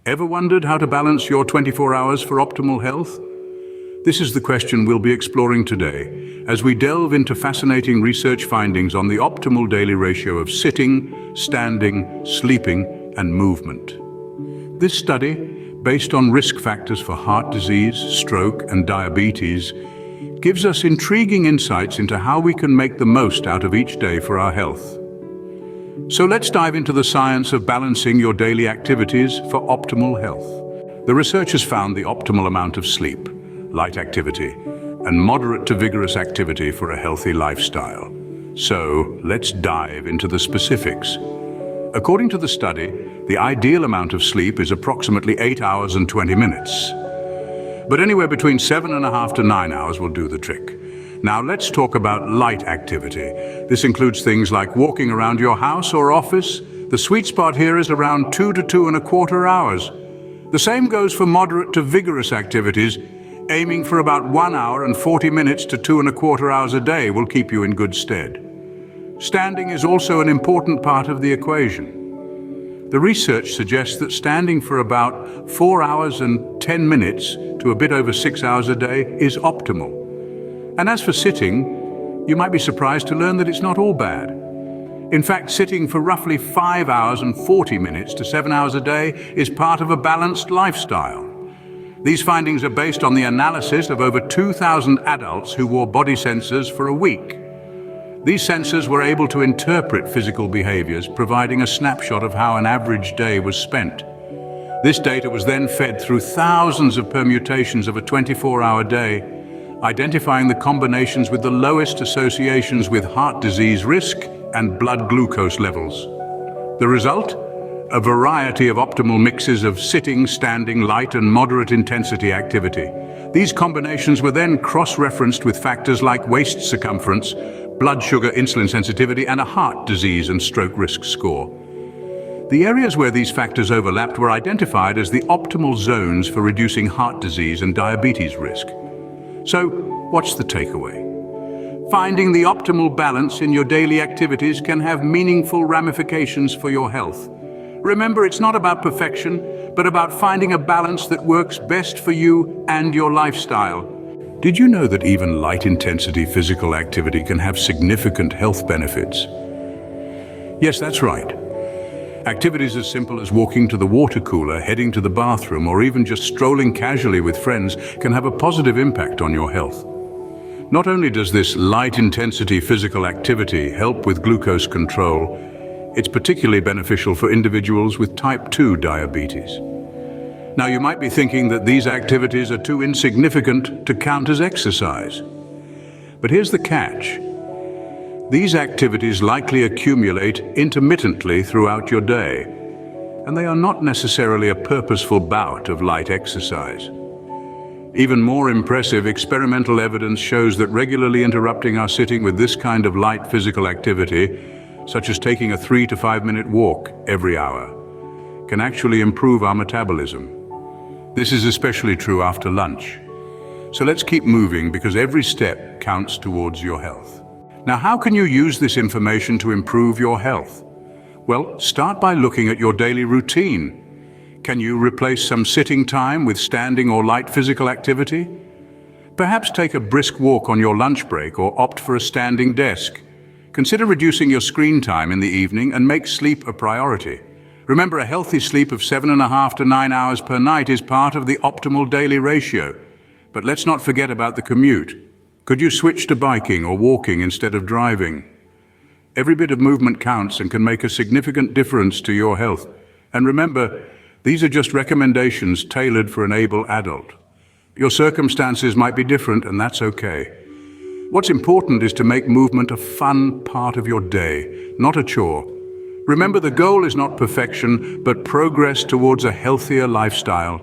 Ever wondered how to balance your 24 hours for optimal health? This is the question we'll be exploring today as we delve into fascinating research findings on the optimal daily ratio of sitting, standing, sleeping, and movement. This study, based on risk factors for heart disease, stroke, and diabetes, gives us intriguing insights into how we can make the most out of each day for our health. So let's dive into the science of balancing your daily activities for optimal health. The researchers found the optimal amount of sleep, light activity, and moderate to vigorous activity for a healthy lifestyle. So let's dive into the specifics. According to the study, the ideal amount of sleep is approximately 8 hours and 20 minutes. But anywhere between 7.5 to 9 hours will do the trick. Now let's talk about light activity. This includes things like walking around your house or office. The sweet spot here is around 2 to 2.25 hours. The same goes for moderate to vigorous activities. Aiming for about 1 hour and 40 minutes to 2.25 hours a day will keep you in good stead. Standing is also an important part of the equation. The research suggests that standing for about 4 hours and 10 minutes to a bit over 6 hours a day is optimal. And as for sitting, you might be surprised to learn that it's not all bad. In fact, sitting for roughly 5 hours and 40 minutes to 7 hours a day is part of a balanced lifestyle. These findings are based on the analysis of over 2,000 adults who wore body sensors for a week. These sensors were able to interpret physical behaviors, providing a snapshot of how an average day was spent. This data was then fed through thousands of permutations of a 24-hour day, identifying the combinations with the lowest associations with heart disease risk and blood glucose levels. The result? A variety of optimal mixes of sitting, standing, light and moderate intensity activity. These combinations were then cross-referenced with factors like waist circumference, blood sugar insulin sensitivity, and a heart disease and stroke risk score. The areas where these factors overlapped were identified as the optimal zones for reducing heart disease and diabetes risk. So, what's the takeaway? Finding the optimal balance in your daily activities can have meaningful ramifications for your health. Remember, it's not about perfection, but about finding a balance that works best for you and your lifestyle. Did you know that even light-intensity physical activity can have significant health benefits? Yes, that's right. Activities as simple as walking to the water cooler, heading to the bathroom, or even just strolling casually with friends can have a positive impact on your health. Not only does this light-intensity physical activity help with glucose control, it's particularly beneficial for individuals with type 2 diabetes. Now, you might be thinking that these activities are too insignificant to count as exercise. But here's the catch. These activities likely accumulate intermittently throughout your day, and they are not necessarily a purposeful bout of light exercise. Even more impressive, experimental evidence shows that regularly interrupting our sitting with this kind of light physical activity, such as taking a 3 to 5 minute walk every hour, can actually improve our metabolism. This is especially true after lunch. So let's keep moving because every step counts towards your health. Now, how can you use this information to improve your health? Well, start by looking at your daily routine. Can you replace some sitting time with standing or light physical activity? Perhaps take a brisk walk on your lunch break or opt for a standing desk. Consider reducing your screen time in the evening and make sleep a priority. Remember, a healthy sleep of 7.5 to 9 hours per night is part of the optimal daily ratio. But let's not forget about the commute. Could you switch to biking or walking instead of driving? Every bit of movement counts and can make a significant difference to your health. And remember, these are just recommendations tailored for an able adult. Your circumstances might be different, and that's okay. What's important is to make movement a fun part of your day, not a chore. Remember, the goal is not perfection, but progress towards a healthier lifestyle.